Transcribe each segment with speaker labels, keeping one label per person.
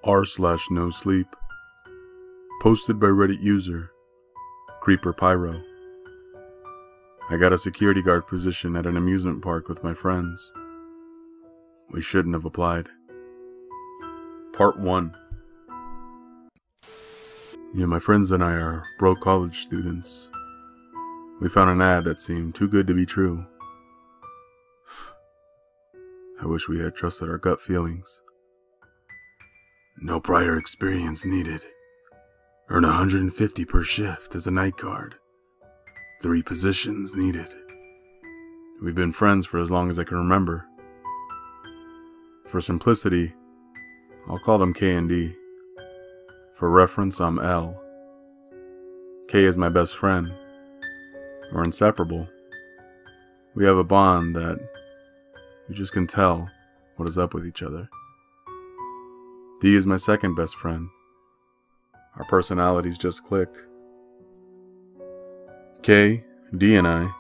Speaker 1: r/Nosleep. Posted by Reddit user CreeperPyro. I got a security guard position at an amusement park with my friends. We shouldn't have applied. Part 1. Yeah, my friends and I are broke college students. We found an ad that seemed too good to be true. I wish we had trusted our gut feelings. No prior experience needed. Earn $150 per shift as a night guard. 3 positions needed. We've been friends for as long as I can remember. For simplicity, I'll call them K and D. For reference, I'm L. K is my best friend. We're inseparable. We have a bond that we just can tell what is up with each other. D is my second best friend. Our personalities just click. K, D, and I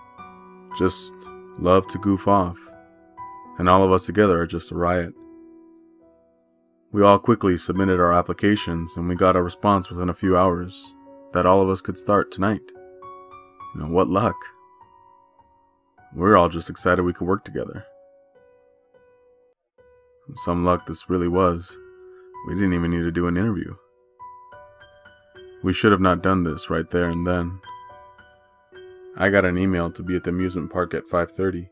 Speaker 1: just love to goof off, and all of us together are just a riot. We all quickly submitted our applications, and we got a response within a few hours that all of us could start tonight. What luck. We're all just excited we could work together. Some luck this really was. We didn't even need to do an interview. We should have not done this right there and then. I got an email to be at the amusement park at 5:30.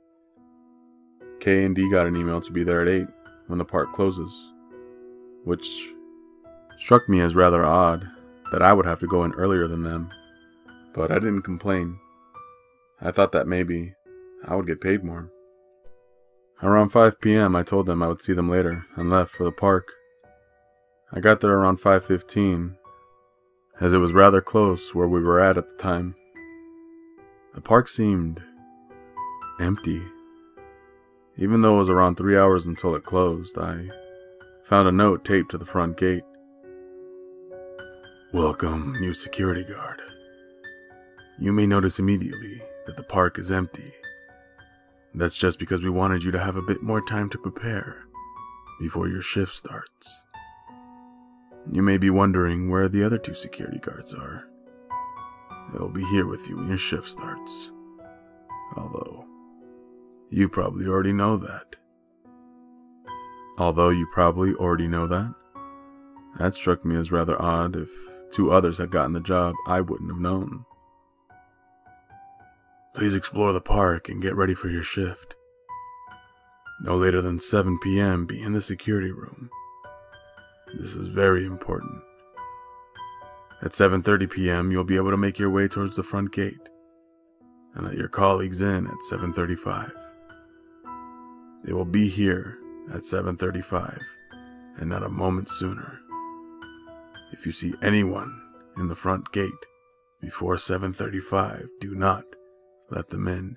Speaker 1: K and D got an email to be there at 8 when the park closes, which struck me as rather odd that I would have to go in earlier than them, but I didn't complain. I thought that maybe I would get paid more. Around 5 p.m. I told them I would see them later and left for the park. I got there around 5:15, as it was rather close where we were at the time. The park seemed empty. Even though it was around 3 hours until it closed, I found a note taped to the front gate. Welcome, new security guard. You may notice immediately that the park is empty. That's just because we wanted you to have a bit more time to prepare before your shift starts. You may be wondering where the other 2 security guards are. They'll be here with you when your shift starts. Although, you probably already know that. That struck me as rather odd. If 2 others had gotten the job, I wouldn't have known. Please explore the park and get ready for your shift. No later than 7 p.m. be in the security room. This is very important. At 7:30 p.m. you'll be able to make your way towards the front gate and let your colleagues in at 7:35. They will be here at 7:35 and not a moment sooner. If you see anyone in the front gate before 7:35, do not let them in,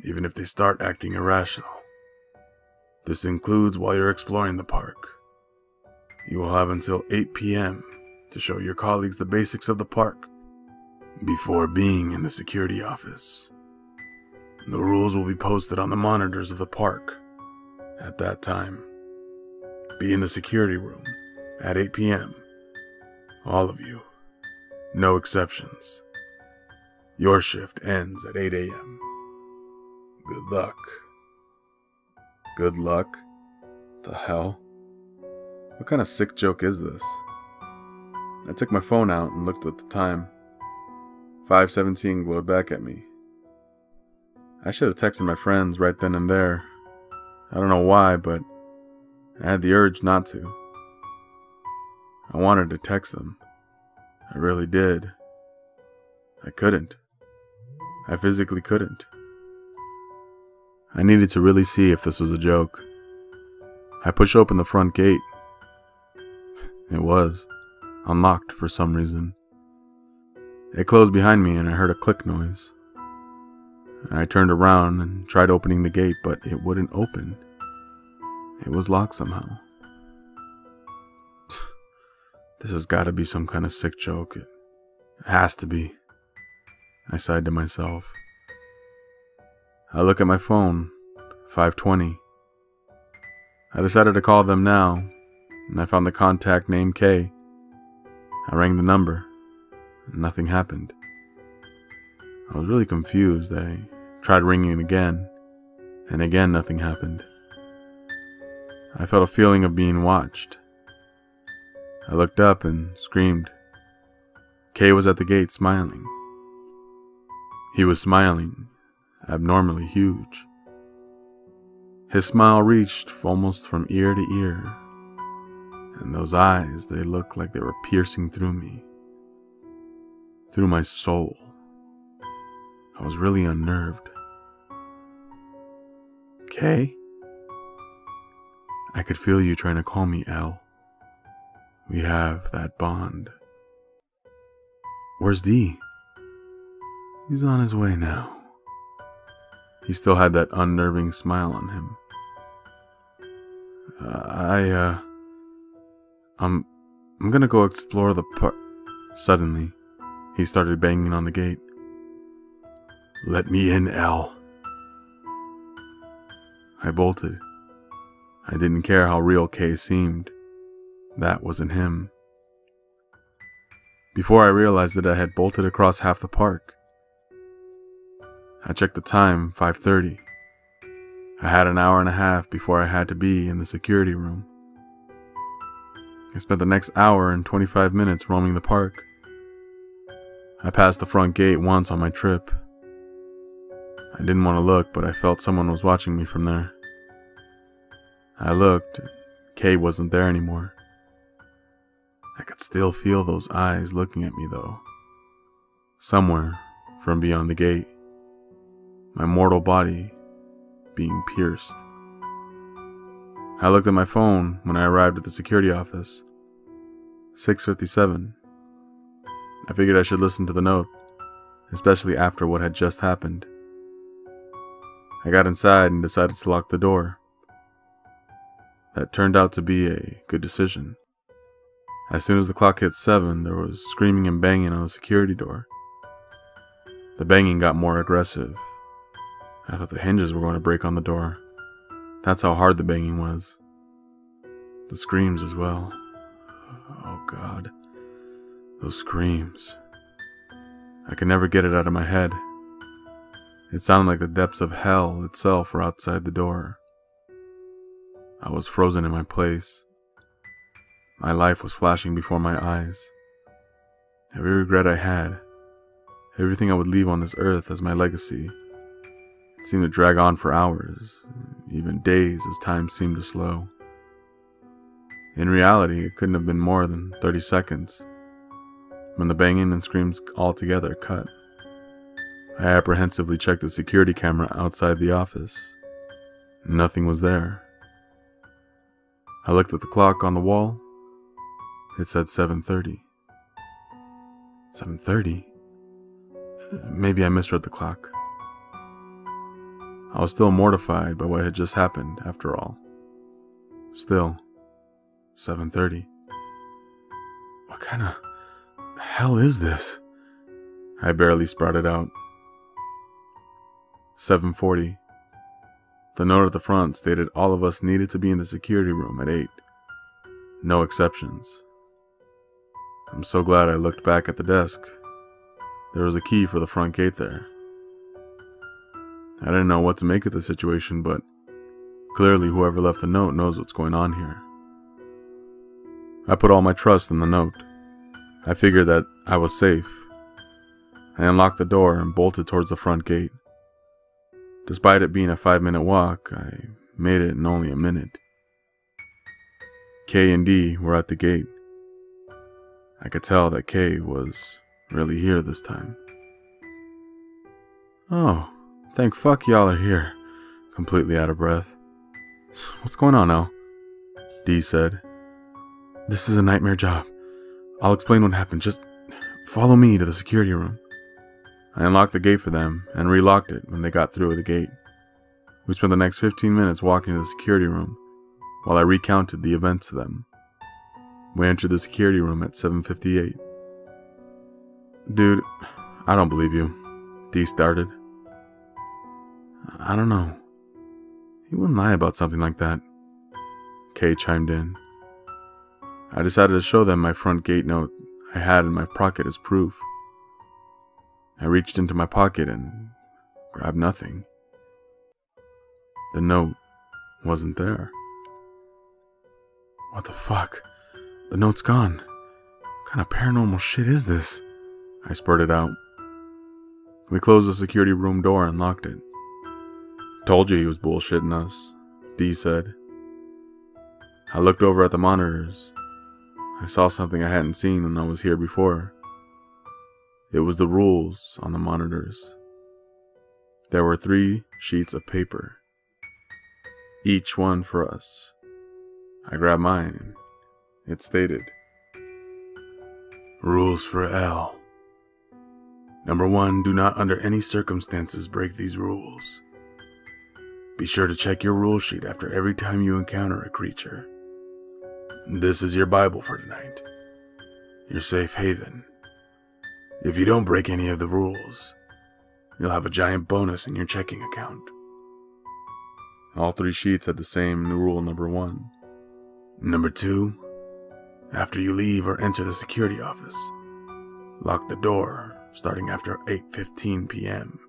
Speaker 1: even if they start acting irrational. This includes while you're exploring the park. You will have until 8 p.m. to show your colleagues the basics of the park before being in the security office. The rules will be posted on the monitors of the park at that time. Be in the security room at 8 p.m. All of you. No exceptions. Your shift ends at 8 a.m. Good luck. Good luck? The hell? What kind of sick joke is this? I took my phone out and looked at the time. 5:17 glowed back at me. I should have texted my friends right then and there. I don't know why, but I had the urge not to. I wanted to text them. I really did. I couldn't. I physically couldn't. I needed to really see if this was a joke. I pushed open the front gate. It was unlocked for some reason. It closed behind me and I heard a click noise. I turned around and tried opening the gate, but it wouldn't open. It was locked somehow. This has got to be some kind of sick joke. It has to be. I sighed to myself. I look at my phone. 5:20. I decided to call them now, and I found the contact named K. I rang the number, and nothing happened. I was really confused. I tried ringing again, and again nothing happened. I felt a feeling of being watched. I looked up and screamed. K was at the gate smiling. He was smiling, abnormally huge. His smile reached almost from ear to ear, and those eyes, they looked like they were piercing through me, through my soul. I was really unnerved. K? I could feel you trying to call me, L. We have that bond. Where's D? He's on his way now. He still had that unnerving smile on him. I'm gonna go explore the park. Suddenly, he started banging on the gate. Let me in, L. I bolted. I didn't care how real K seemed. That wasn't him. Before I realized it, I had bolted across half the park. I checked the time, 5:30. I had an hour and a half before I had to be in the security room. I spent the next hour and 25 minutes roaming the park. I passed the front gate once on my trip. I didn't want to look, but I felt someone was watching me from there. I looked. Kay wasn't there anymore. I could still feel those eyes looking at me, though. Somewhere from beyond the gate. My mortal body being pierced. I looked at my phone when I arrived at the security office. 6:57. I figured I should listen to the note, especially after what had just happened. I got inside and decided to lock the door. That turned out to be a good decision. As soon as the clock hit 7, there was screaming and banging on the security door. The banging got more aggressive. I thought the hinges were going to break on the door. That's how hard the banging was. The screams as well. Oh God. Those screams. I could never get it out of my head. It sounded like the depths of hell itself were outside the door. I was frozen in my place. My life was flashing before my eyes. Every regret I had, everything I would leave on this earth as my legacy, it seemed to drag on for hours, even days as time seemed to slow. In reality, it couldn't have been more than 30 seconds, when the banging and screams altogether cut. I apprehensively checked the security camera outside the office. Nothing was there. I looked at the clock on the wall. It said 7:30. 7:30? Maybe I misread the clock. I was still mortified by what had just happened, after all. Still, 7:30. What kind of hell is this? I barely sprouted out. 7:40. The note at the front stated all of us needed to be in the security room at 8. No exceptions. I'm so glad I looked back at the desk. There was a key for the front gate there. I didn't know what to make of the situation, but clearly whoever left the note knows what's going on here. I put all my trust in the note. I figured that I was safe. I unlocked the door and bolted towards the front gate. Despite it being a 5-minute walk, I made it in only a minute. K and D were at the gate. I could tell that K was really here this time. Oh, thank fuck y'all are here. Completely out of breath. What's going on, Al? D said. This is a nightmare job. I'll explain what happened. Just follow me to the security room. I unlocked the gate for them and relocked it when they got through the gate. We spent the next 15 minutes walking to the security room while I recounted the events to them. We entered the security room at 7:58. Dude, I don't believe you, D started. I don't know. He wouldn't lie about something like that. K chimed in. I decided to show them my front gate note I had in my pocket as proof. I reached into my pocket and grabbed nothing. The note wasn't there. What the fuck? The note's gone. What kind of paranormal shit is this? I spurted out. We closed the security room door and locked it. Told you he was bullshitting us, Dee said. I looked over at the monitors. I saw something I hadn't seen when I was here before. It was the rules on the monitors. There were 3 sheets of paper, each one for us. I grabbed mine. It stated, Rules for L. Number 1, do not under any circumstances break these rules. Be sure to check your rule sheet after every time you encounter a creature. This is your Bible for tonight, your safe haven. If you don't break any of the rules, you'll have a giant bonus in your checking account. All 3 sheets had the same rule number 1. Number 2, after you leave or enter the security office, lock the door starting after 8:15 p.m.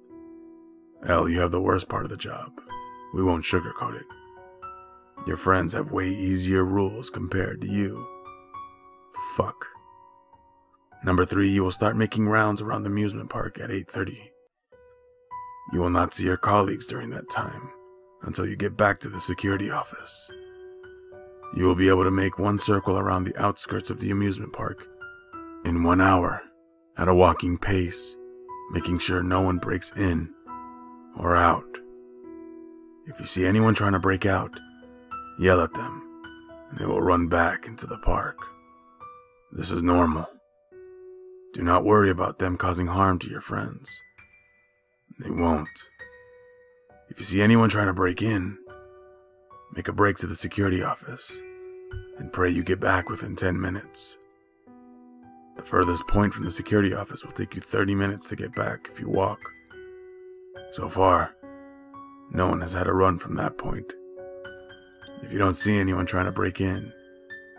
Speaker 1: L, you have the worst part of the job. We won't sugarcoat it. Your friends have way easier rules compared to you. Fuck. Number 3, you will start making rounds around the amusement park at 8:30. You will not see your colleagues during that time until you get back to the security office. You will be able to make 1 circle around the outskirts of the amusement park in 1 hour at a walking pace, making sure no one breaks in or out. If you see anyone trying to break out, yell at them and they will run back into the park. This is normal. Do not worry about them causing harm to your friends. They won't. If you see anyone trying to break in, make a break to the security office and pray you get back within 10 minutes. The furthest point from the security office will take you 30 minutes to get back if you walk. So far, no one has had a run from that point. If you don't see anyone trying to break in,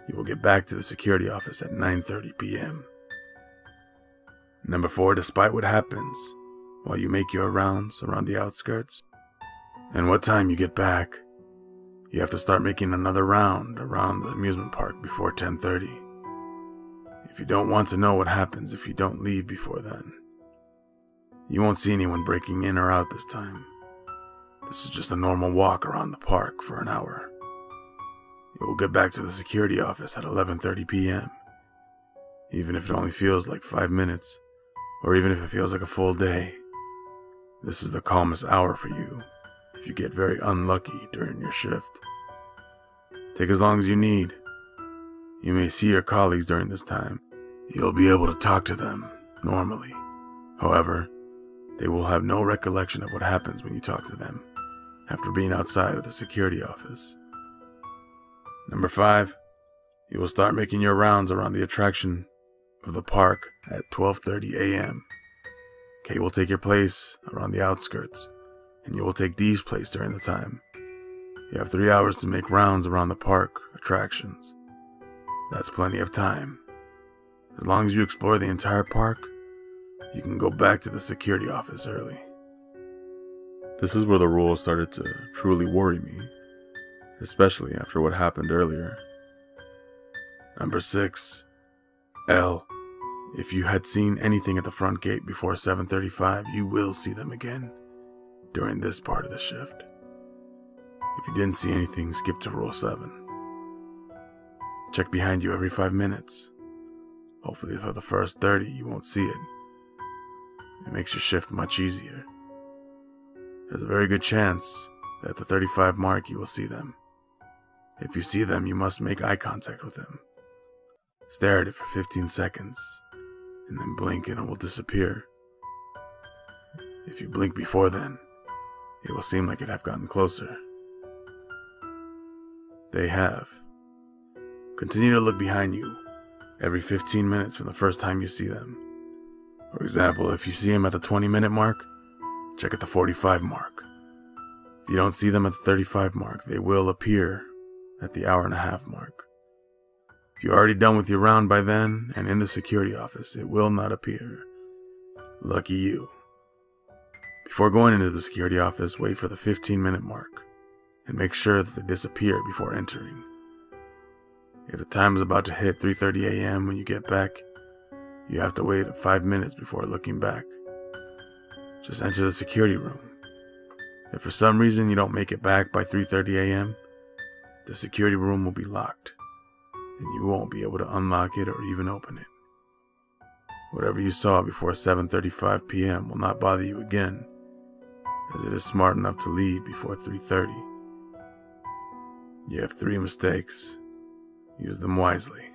Speaker 1: you will get back to the security office at 9:30 p.m. Number 4, despite what happens while you make your rounds around the outskirts, and what time you get back, you have to start making another round around the amusement park before 10:30. If you don't want to know what happens if you don't leave before then, you won't see anyone breaking in or out this time. This is just a normal walk around the park for an hour. You will get back to the security office at 11:30 p.m. Even if it only feels like 5 minutes, or even if it feels like a full day. This is the calmest hour for you if you get very unlucky during your shift. Take as long as you need. You may see your colleagues during this time. You'll be able to talk to them normally. However, they will have no recollection of what happens when you talk to them after being outside of the security office. Number 5, you will start making your rounds around the attraction of the park at 12:30 a.m. Kay will take your place around the outskirts, and you will take Dee's place during the time. You have 3 hours to make rounds around the park attractions. That's plenty of time. As long as you explore the entire park, you can go back to the security office early. This is where the rules started to truly worry me, especially after what happened earlier. Number 6, L. If you had seen anything at the front gate before 7:35, you will see them again during this part of the shift. If you didn't see anything, skip to rule 7. Check behind you every 5 minutes. Hopefully for the first 30 you won't see it. It makes your shift much easier. There's a very good chance that at the 35 mark you will see them. If you see them, you must make eye contact with them. Stare at it for 15 seconds, and then blink and it will disappear. If you blink before then, it will seem like it have gotten closer. They have. Continue to look behind you every 15 minutes from the first time you see them. For example, if you see them at the 20-minute mark, check at the 45 mark. If you don't see them at the 35 mark, they will appear at the hour-and-a-half mark. If you're already done with your round by then and in the security office, it will not appear. Lucky you. Before going into the security office, wait for the 15-minute mark and make sure that they disappear before entering. If the time is about to hit 3:30 a.m. when you get back, you have to wait 5 minutes before looking back. Just enter the security room. If for some reason you don't make it back by 3:30 a.m., the security room will be locked, and you won't be able to unlock it or even open it. Whatever you saw before 7:35 p.m. will not bother you again, as it is smart enough to leave before 3:30. You have 3 mistakes. Use them wisely.